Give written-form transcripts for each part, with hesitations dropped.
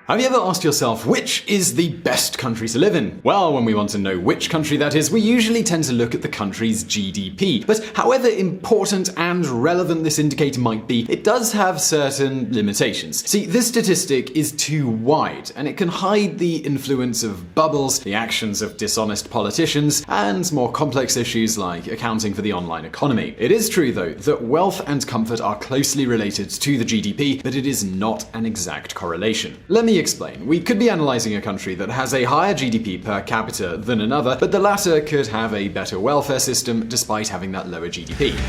Have you ever asked yourself, which is the best country to live in? Well, when we want to know which country that is, we usually tend to look at the country's GDP. But however important and relevant this indicator might be, it does have certain limitations. See, this statistic is too wide, and it can hide the influence of bubbles, the actions of dishonest politicians, and more complex issues like accounting for the online economy. It is true, though, that wealth and comfort are closely related to the GDP, but it is not an exact correlation. Let me explain. We could be analyzing a country that has a higher GDP per capita than another, but the latter could have a better welfare system despite having that lower GDP.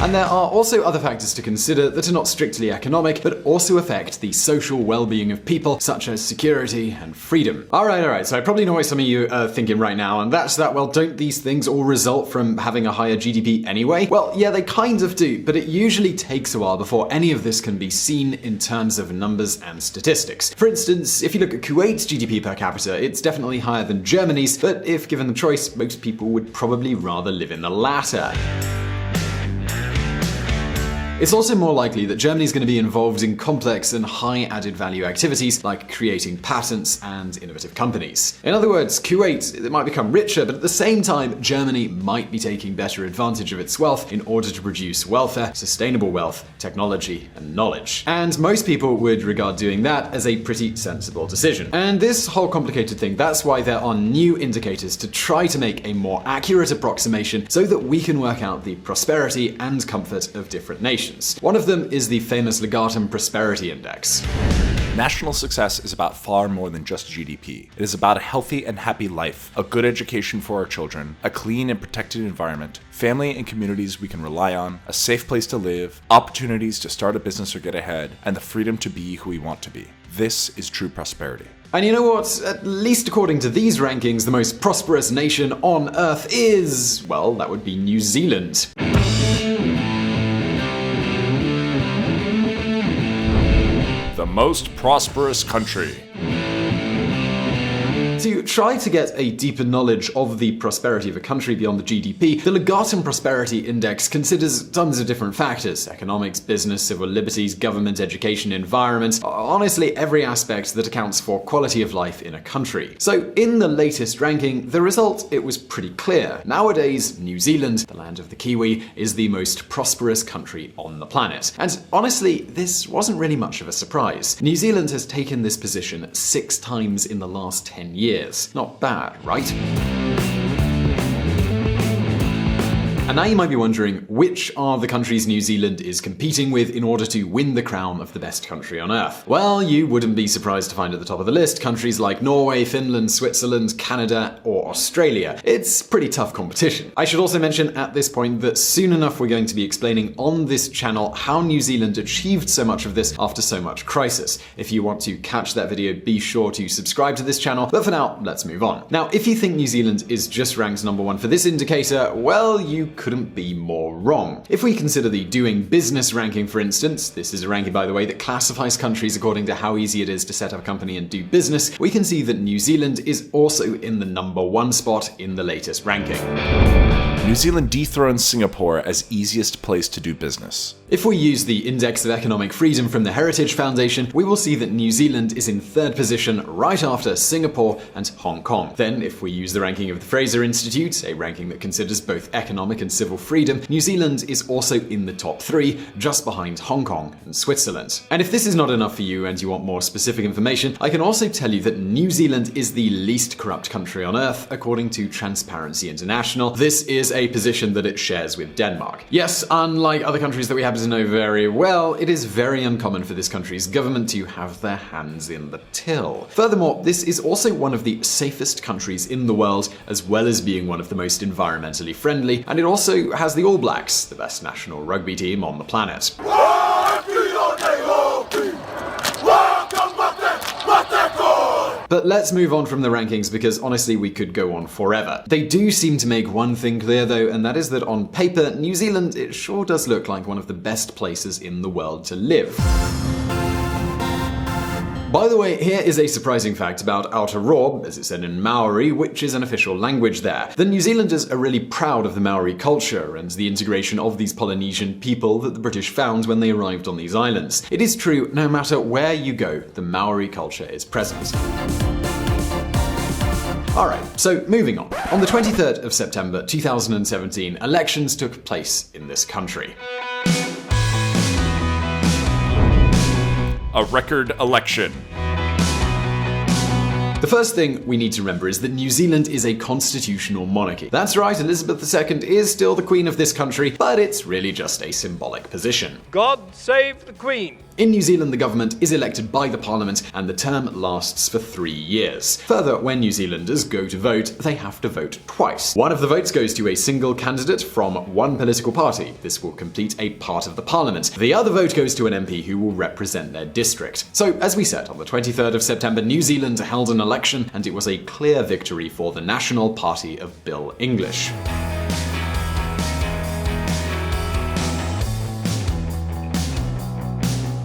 And there are also other factors to consider that are not strictly economic, but also affect the social well-being of people, such as security and freedom. Alright, so I probably know what some of you are thinking right now, and that's that, well, don't these things all result from having a higher GDP anyway? Well, yeah, they kind of do, but it usually takes a while before any of this can be seen in terms of numbers and statistics. For instance, if you look at Kuwait's GDP per capita, it's definitely higher than Germany's, but if given the choice, most people would probably rather live in the latter. It's also more likely that Germany is going to be involved in complex and high added value activities like creating patents and innovative companies. In other words, Kuwait it might become richer, but at the same time, Germany might be taking better advantage of its wealth in order to produce welfare, sustainable wealth, technology, and knowledge. And most people would regard doing that as a pretty sensible decision. And this whole complicated thing, that's why there are new indicators to try to make a more accurate approximation so that we can work out the prosperity and comfort of different nations. One of them is the famous Legatum Prosperity Index. National success is about far more than just GDP. It is about a healthy and happy life, a good education for our children, a clean and protected environment, family and communities we can rely on, a safe place to live, opportunities to start a business or get ahead, and the freedom to be who we want to be. This is true prosperity. And you know what? At least according to these rankings, the most prosperous nation on Earth is, well, that would be New Zealand. The most prosperous country. To try to get a deeper knowledge of the prosperity of a country beyond the GDP, the Legatum Prosperity Index considers tons of different factors: economics, business, civil liberties, government, education, environment, honestly every aspect that accounts for quality of life in a country. So in the latest ranking, the result, it was pretty clear. Nowadays, New Zealand, the land of the Kiwi, is the most prosperous country on the planet. And honestly, this wasn't really much of a surprise. New Zealand has taken this position 6 times in the last 10 years. Not bad, right? And now you might be wondering, which are the countries New Zealand is competing with in order to win the crown of the best country on Earth? Well, you wouldn't be surprised to find at the top of the list countries like Norway, Finland, Switzerland, Canada, or Australia. It's pretty tough competition. I should also mention at this point that soon enough we're going to be explaining on this channel how New Zealand achieved so much of this after so much crisis. If you want to catch that video, be sure to subscribe to this channel, but for now, let's move on. Now, if you think New Zealand is just ranked number 1 for this indicator, well, you couldn't be more wrong. If we consider the Doing Business ranking, for instance, this is a ranking, by the way, that classifies countries according to how easy it is to set up a company and do business, we can see that New Zealand is also in the number 1 spot in the latest ranking. New Zealand dethrones Singapore as easiest place to do business. If we use the Index of Economic Freedom from the Heritage Foundation, we will see that New Zealand is in 3rd position right after Singapore and Hong Kong. Then, if we use the ranking of the Fraser Institute, a ranking that considers both economic and civil freedom, New Zealand is also in the top 3, just behind Hong Kong and Switzerland. And if this is not enough for you and you want more specific information, I can also tell you that New Zealand is the least corrupt country on Earth, according to Transparency International. This is a position that it shares with Denmark. Yes, unlike other countries that we happen to know very well, it is very uncommon for this country's government to have their hands in the till. Furthermore, this is also one of the safest countries in the world, as well as being one of the most environmentally friendly, and it also has the All Blacks, the best national rugby team on the planet. But let's move on from the rankings because honestly we could go on forever. They do seem to make one thing clear though, and that is that on paper, New Zealand, it sure does look like one of the best places in the world to live. By the way, here is a surprising fact about Aotearoa, as it's said in Maori, which is an official language there. The New Zealanders are really proud of the Maori culture and the integration of these Polynesian people that the British found when they arrived on these islands. It is true, no matter where you go, the Maori culture is present. Alright, so moving on. On the 23rd of September 2017, elections took place in this country. A record election. The first thing we need to remember is that New Zealand is a constitutional monarchy. That's right, Elizabeth II is still the Queen of this country, but it's really just a symbolic position. God save the Queen! In New Zealand, the government is elected by the parliament and the term lasts for 3 years. Further, when New Zealanders go to vote, they have to vote twice. One of the votes goes to a single candidate from one political party. This will complete a part of the parliament. The other vote goes to an MP who will represent their district. So, as we said, on the 23rd of September, New Zealand held an election and it was a clear victory for the National Party of Bill English.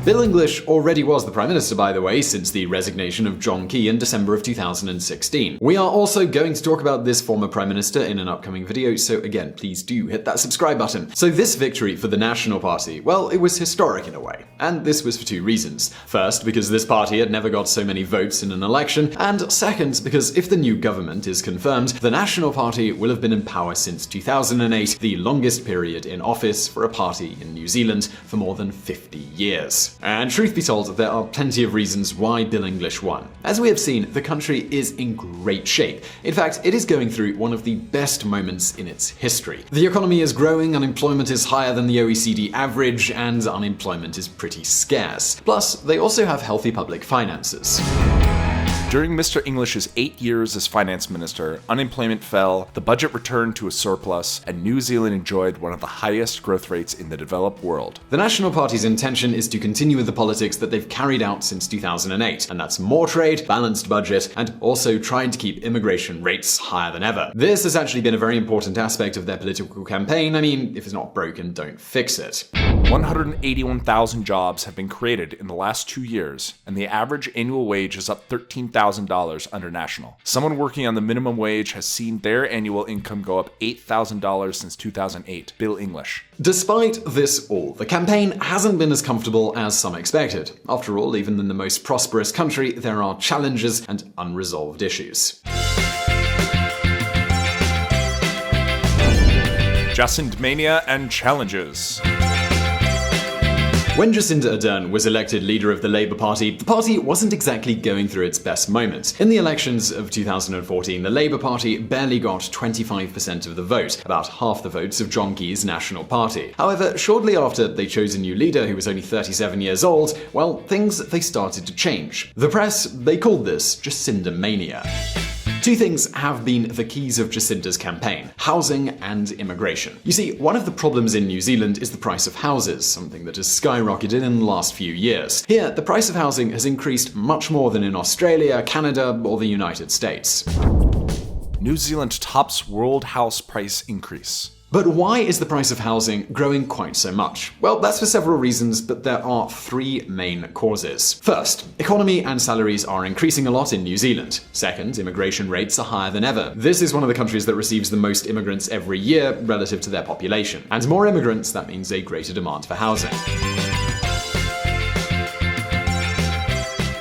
Bill English already was the Prime Minister, by the way, since the resignation of John Key in December of 2016. We are also going to talk about this former Prime Minister in an upcoming video, so again, please do hit that subscribe button. So this victory for the National Party, well, it was historic in a way. And this was for 2 reasons. First, because this party had never got so many votes in an election, and second, because if the new government is confirmed, the National Party will have been in power since 2008, the longest period in office for a party in New Zealand for more than 50 years. And truth be told, there are plenty of reasons why Bill English won. As we have seen, the country is in great shape. In fact, it is going through one of the best moments in its history. The economy is growing, unemployment is higher than the OECD average, and unemployment is pretty scarce. Plus, they also have healthy public finances. During Mr. English's 8 years as finance minister, unemployment fell, the budget returned to a surplus, and New Zealand enjoyed one of the highest growth rates in the developed world. The National Party's intention is to continue with the politics that they've carried out since 2008, and that's more trade, balanced budget, and also trying to keep immigration rates higher than ever. This has actually been a very important aspect of their political campaign. I mean, if it's not broken, don't fix it. 181,000 jobs have been created in the last 2 years, and the average annual wage is up $13,000 under national. Someone working on the minimum wage has seen their annual income go up $8,000 since 2008. Bill English. Despite this all, the campaign hasn't been as comfortable as some expected. After all, even in the most prosperous country, there are challenges and unresolved issues. JACINDMANIA and challenges. When Jacinda Ardern was elected leader of the Labour Party, the party wasn't exactly going through its best moments. In the elections of 2014, the Labour Party barely got 25% of the vote, about half the votes of John Key's National Party. However, shortly after they chose a new leader who was only 37 years old, well, they started to change. The press, they called this JACINDMANIA. 2 things have been the keys of Jacinda's campaign: housing and immigration. You see, one of the problems in New Zealand is the price of houses, something that has skyrocketed in the last few years. Here, the price of housing has increased much more than in Australia, Canada, or the United States. New Zealand tops world house price increase. But why is the price of housing growing quite so much? Well, that's for several reasons, but there are 3 main causes. First, economy and salaries are increasing a lot in New Zealand. Second, immigration rates are higher than ever. This is one of the countries that receives the most immigrants every year relative to their population. And more immigrants, that means a greater demand for housing.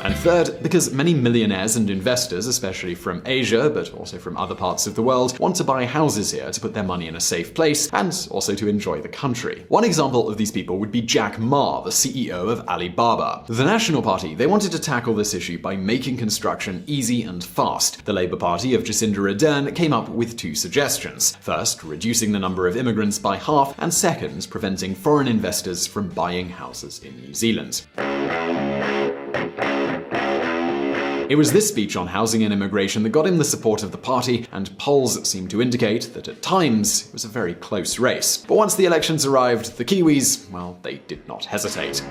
And third, because many millionaires and investors, especially from Asia, but also from other parts of the world, want to buy houses here to put their money in a safe place and also to enjoy the country. One example of these people would be Jack Ma, the CEO of Alibaba. The National Party, they wanted to tackle this issue by making construction easy and fast. The Labour Party of Jacinda Ardern came up with 2 suggestions. First, reducing the number of immigrants by half, and second, preventing foreign investors from buying houses in New Zealand. It was this speech on housing and immigration that got him the support of the party, and polls seem to indicate that at times it was a very close race. But once the elections arrived, the Kiwis, well, they did not hesitate.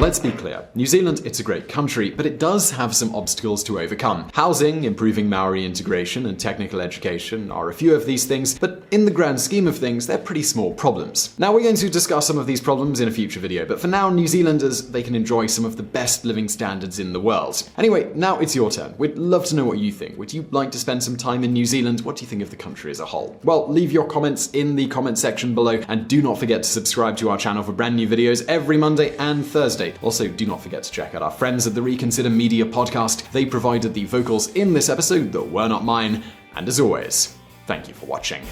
Let's be clear, New Zealand, it's a great country, but it does have some obstacles to overcome. Housing, improving Maori integration, and technical education are a few of these things, but in the grand scheme of things, they're pretty small problems. Now, we're going to discuss some of these problems in a future video, but for now, New Zealanders, they can enjoy some of the best living standards in the world. Anyway, now it's your turn. We'd love to know what you think. Would you like to spend some time in New Zealand? What do you think of the country as a whole? Well, leave your comments in the comment section below, and do not forget to subscribe to our channel for brand new videos every Monday and Thursday. Also, do not forget to check out our friends at the Reconsider Media podcast. They provided the vocals in this episode that were not mine. And as always, thank you for watching.